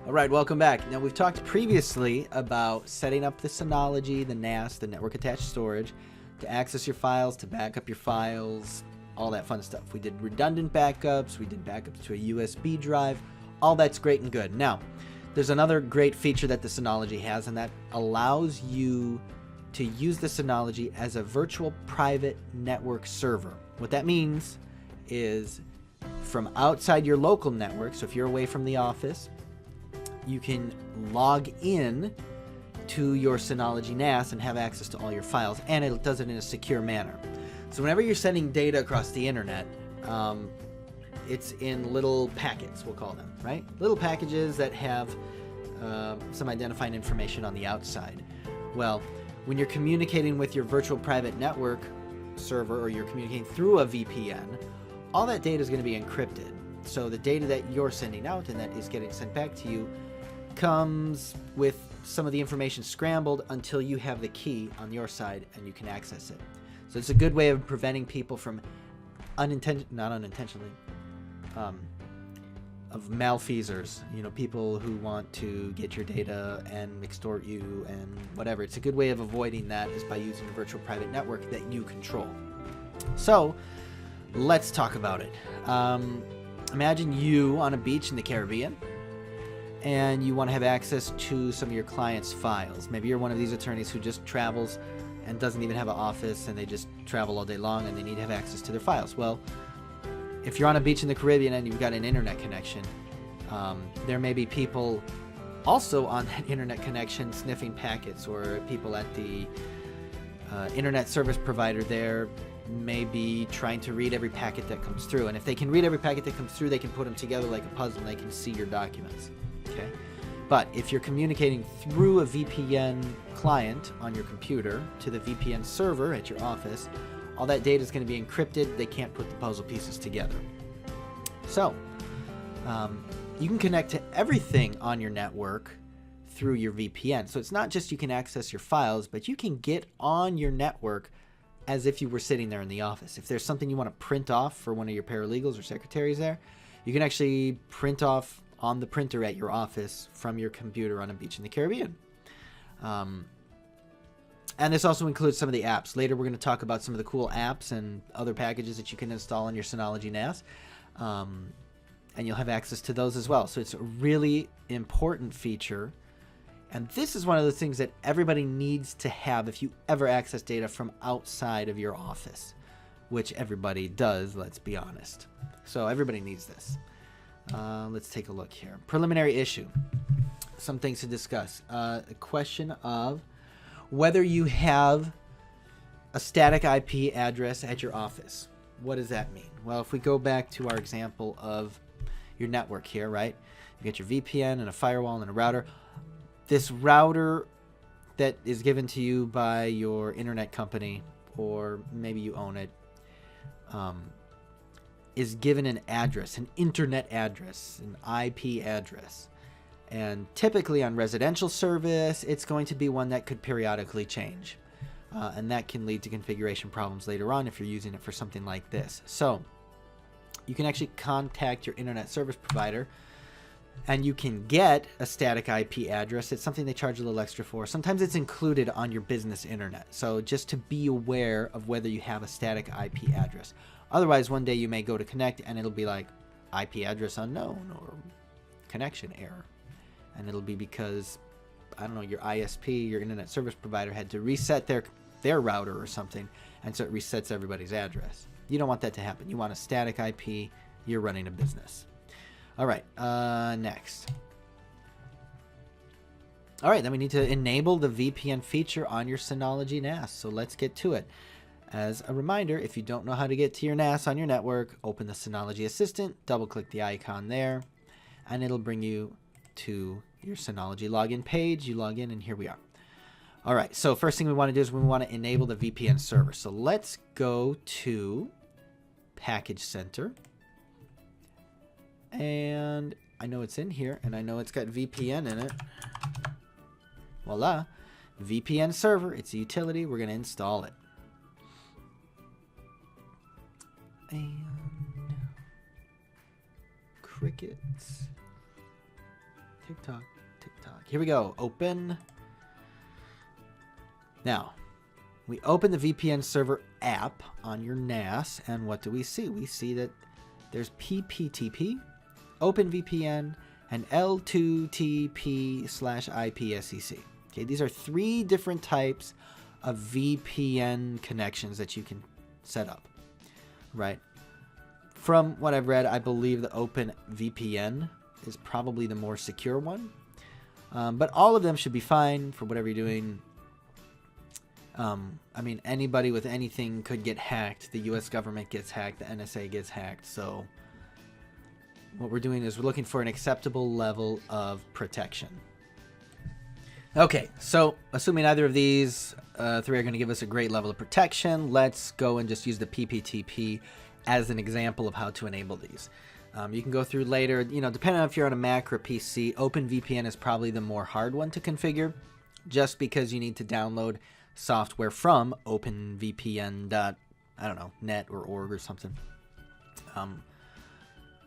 All right, welcome back. Now, we've talked previously about setting up the Synology, the NAS, the network attached storage, to access your files, to back up your files, all that fun stuff. We did redundant backups, we did backups to a USB drive, all that's great and good. Now, there's another great feature that the Synology has, and that allows you to use the Synology as a virtual private network server. What that means is from outside your local network, so if you're away from the office, you can log in to your Synology NAS and have access to all your files, and it does it in a secure manner. So whenever you're sending data across the internet, it's in little packets, we'll call them, right? Little packages that have some identifying information on the outside. Well, when you're communicating with your virtual private network server, or you're communicating through a VPN, all that data is going to be encrypted. So the data that you're sending out and that is getting sent back to you comes with some of the information scrambled until you have the key on your side and you can access it. So it's a good way of preventing people from not unintentionally, of malfeasors, people who want to get your data and extort you and whatever. It's a good way of avoiding that is by using a virtual private network that you control. So let's talk about it. Imagine you on a beach in the Caribbean, and you want to have access to some of your clients' files. Maybe you're one of these attorneys who just travels and doesn't even have an office, and they just travel all day long and they need to have access to their files. Well, if you're on a beach in the Caribbean and you've got an internet connection, there may be people also on that internet connection sniffing packets, or people at the internet service provider there may be trying to read every packet that comes through. And if they can read every packet that comes through, they can put them together like a puzzle and they can see your documents. Okay? But if you're communicating through a VPN client on your computer to the VPN server at your office, all that data is going to be encrypted. They can't put the puzzle pieces together. So, you can connect to everything on your network through your VPN. So it's not just you can access your files, but you can get on your network as if you were sitting there in the office. If there's something you want to print off for one of your paralegals or secretaries there, you can actually print off on the printer at your office from your computer on a beach in the Caribbean. And this also includes some of the apps. Later we're going to talk about some of the cool apps and other packages that you can install on your Synology NAS. And you'll have access to those as well. So it's a really important feature. And this is one of the things that everybody needs to have if you ever access data from outside of your office, which everybody does, let's be honest. So everybody needs this. Let's take a look here. Preliminary issue. Some things to discuss. A question of whether you have a static IP address at your office. What does that mean? Well, if we go back to our example of your network here, right? You get your VPN and a firewall and a router. This router that is given to you by your internet company, or maybe you own it, is given an address, an internet address, an IP address. And typically on residential service, it's going to be one that could periodically change. And that can lead to configuration problems later on if you're using it for something like this. So you can actually contact your internet service provider, and you can get a static IP address. It's something they charge a little extra for. Sometimes it's included on your business internet. So just to be aware of whether you have a static IP address. Otherwise, one day you may go to connect and it'll be like IP address unknown or connection error. And it'll be because, I don't know, your ISP, your internet service provider, had to reset their router or something, and so it resets everybody's address. You don't want that to happen. You want a static IP. You're running a business. All right, next. All right, then we need to enable the VPN feature on your Synology NAS. So let's get to it. As a reminder, if you don't know how to get to your NAS on your network, open the Synology Assistant, double-click the icon there, and it'll bring you to your Synology login page. You log in, and here we are. All right, so first thing we want to do is we want to enable the VPN server. So let's go to Package Center. And I know it's in here, and I know it's got VPN in it. Voila. VPN server. It's a utility. We're going to install it. And crickets. TikTok. Here we go. Open. Now, we open the VPN server app on your NAS, and what do we see? We see that there's PPTP, OpenVPN, and L2TP/IPsec. Okay, these are 3 different types of VPN connections that you can set up, right? From what I've read, I believe the OpenVPN is probably the more secure one, but all of them should be fine for whatever you're doing. I mean, anybody with anything could get hacked. The US government gets hacked. The NSA gets hacked. So what we're doing is we're looking for an acceptable level of protection. Okay, so assuming either of these 3 are going to give us a great level of protection, let's go and just use the PPTP as an example of how to enable these. You can go through later, depending on if you're on a Mac or a PC, OpenVPN is probably the more hard one to configure, just because you need to download software from openvpn.net or org or something.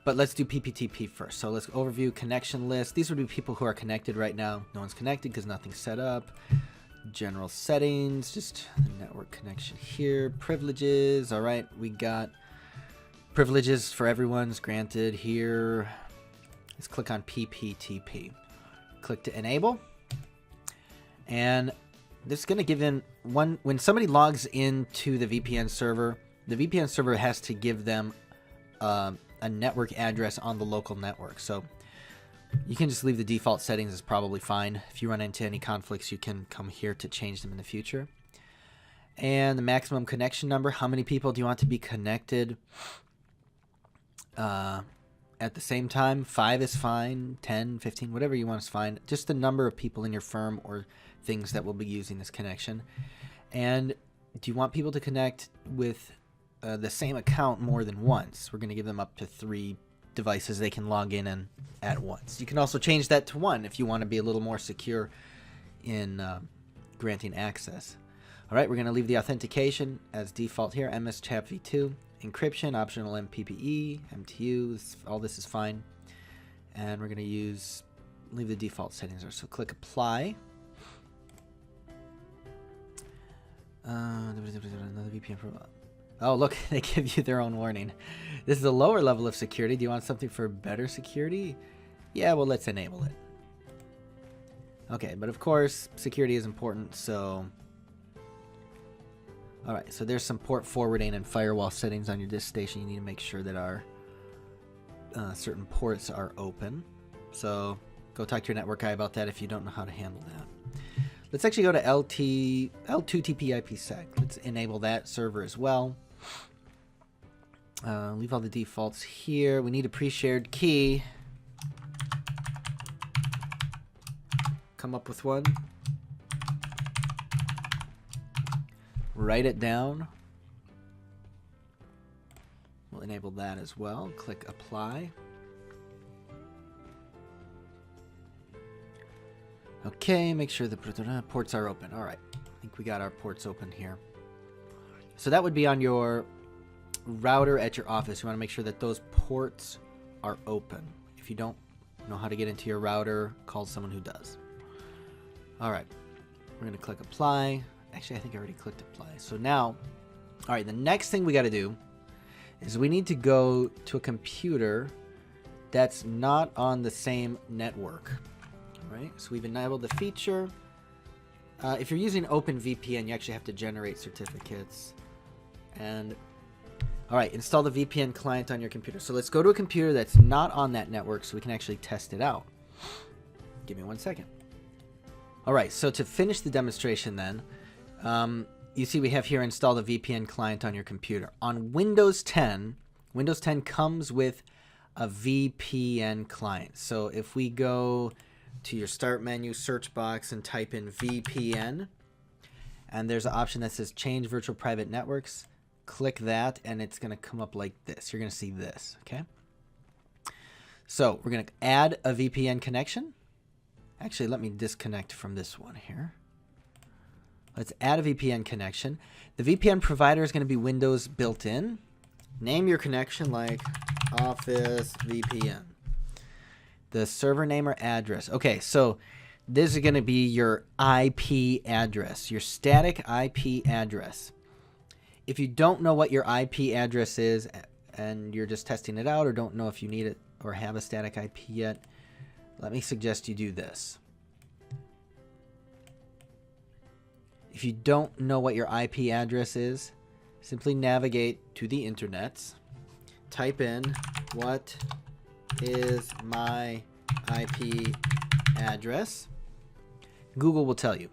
But let's do PPTP first. So let's overview connection list. These would be people who are connected right now. No one's connected because nothing's set up. General settings, just the network connection here. Privileges. All right, we got privileges for everyone's granted here. Let's click on PPTP. Click to enable. And this is going to give in when somebody logs into the VPN server has to give them a network address on the local network. So you can just leave the default settings, is probably fine. If you run into any conflicts, you can come here to change them in the future. And the maximum connection number, how many people do you want to be connected at the same time? 5 is fine, 10, 15, whatever you want is fine. Just the number of people in your firm or things that will be using this connection. And do you want people to connect with the same account more than once? We're going to give them up to 3 devices they can log in and at once. You can also change that to 1 if you want to be a little more secure in granting access. All right, we're going to leave the authentication as default here, MS-CHAP v2, encryption, optional MPPE, MTU, all this is fine. And we're going to leave the default settings there. So click apply. Another VPN profile. Oh, look, they give you their own warning. This is a lower level of security. Do you want something for better security? Yeah, well, let's enable it. Okay, but of course, security is important, so... All right, so there's some port forwarding and firewall settings on your disk station. You need to make sure that our certain ports are open. So go talk to your network guy about that if you don't know how to handle that. Let's actually go to L2TP/IPsec. Let's enable that server as well. Leave all the defaults here. We need a pre-shared key. Come up with one. Write it down. We'll enable that as well. Click apply. Okay, make sure the ports are open. All right, I think we got our ports open here. So that would be on your router at your office. You want to make sure that those ports are open. If you don't know how to get into your router, call someone who does. All right, we're going to click apply. Actually, I think I already clicked apply. So now, all right, the next thing we got to do is we need to go to a computer that's not on the same network. Right, so we've enabled the feature. If you're using OpenVPN, you actually have to generate certificates. And all right, install the VPN client on your computer. So let's go to a computer that's not on that network so we can actually test it out. Give me 1 second. All right, so to finish the demonstration then, you see we have here install the VPN client on your computer. On Windows 10 comes with a VPN client. So if we go to your start menu, search box, and type in VPN, and there's an option that says change virtual private networks. Click that, and it's going to come up like this. You're going to see this, okay? So we're going to add a VPN connection. Actually, let me disconnect from this one here. Let's add a VPN connection. The VPN provider is going to be Windows built in. Name your connection like Office VPN. The server name or address. Okay, so this is going to be your IP address, your static IP address. If you don't know what your IP address is and you're just testing it out or don't know if you need it or have a static IP yet, let me suggest you do this. If you don't know what your IP address is, simply navigate to the internets. Type in, what is my IP address? Google will tell you.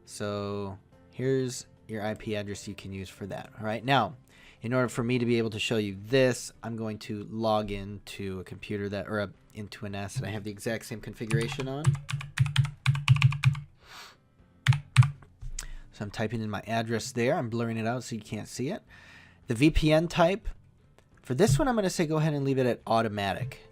So here's your IP address you can use for that. All right. Now, in order for me to be able to show you this, I'm going to log into a computer that, or into a NAS that I have the exact same configuration on. So I'm typing in my address there. I'm blurring it out so you can't see it. The VPN type, for this one, I'm going to say go ahead and leave it at automatic.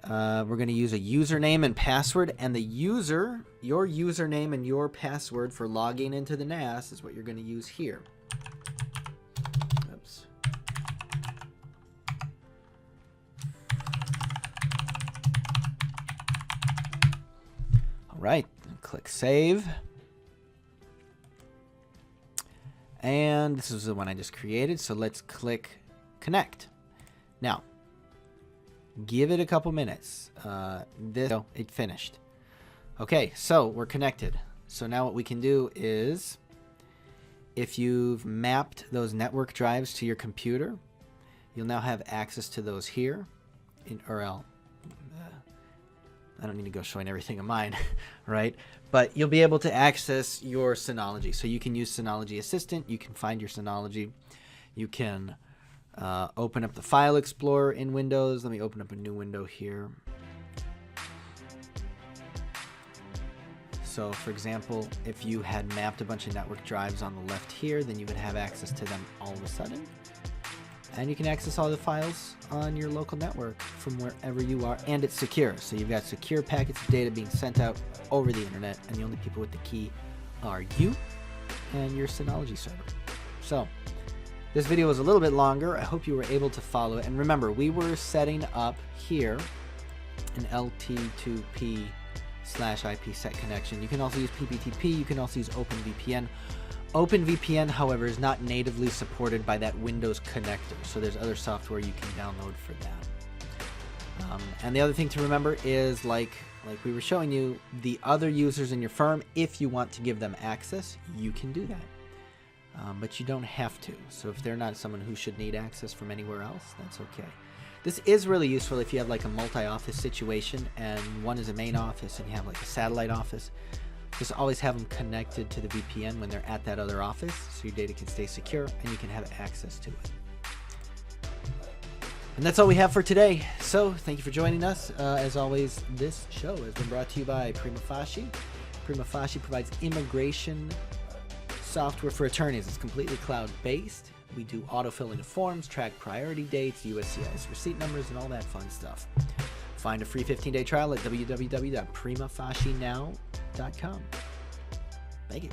We're going to use a username and password, and your username and your password for logging into the NAS is what you're going to use here. Oops. All right, click save. And this is the one I just created, so let's click connect. Now, give it a couple minutes. It finished. Okay, so we're connected. So now what we can do is, if you've mapped those network drives to your computer, you'll now have access to those here in URL. I don't need to go showing everything of mine, right? But you'll be able to access your Synology. So you can use Synology Assistant. You can find your Synology. You can open up the File Explorer in Windows. Let me open up a new window here. So, for example, if you had mapped a bunch of network drives on the left here, then you would have access to them all of a sudden. And you can access all the files on your local network from wherever you are, and it's secure. So you've got secure packets of data being sent out over the internet, and the only people with the key are you and your Synology server. So this video was a little bit longer. I hope you were able to follow it. And remember, we were setting up here an LT2P/IP set connection. You can also use PPTP. You can also use OpenVPN. OpenVPN, however, is not natively supported by that Windows connector, so there's other software you can download for that. And the other thing to remember is, like we were showing you, the other users in your firm, if you want to give them access, you can do that. But you don't have to. So if they're not someone who should need access from anywhere else, that's okay. This is really useful if you have like a multi-office situation and one is a main office and you have like a satellite office. Just always have them connected to the VPN when they're at that other office so your data can stay secure and you can have access to it. And that's all we have for today. So thank you for joining us. As always, this show has been brought to you by Prima.Law. Prima.Law provides immigration software for attorneys. It's completely cloud-based. We do autofilling of forms, track priority dates, USCIS receipt numbers, and all that fun stuff. Find a free 15-day trial at www.primafashinow.com. Thank you.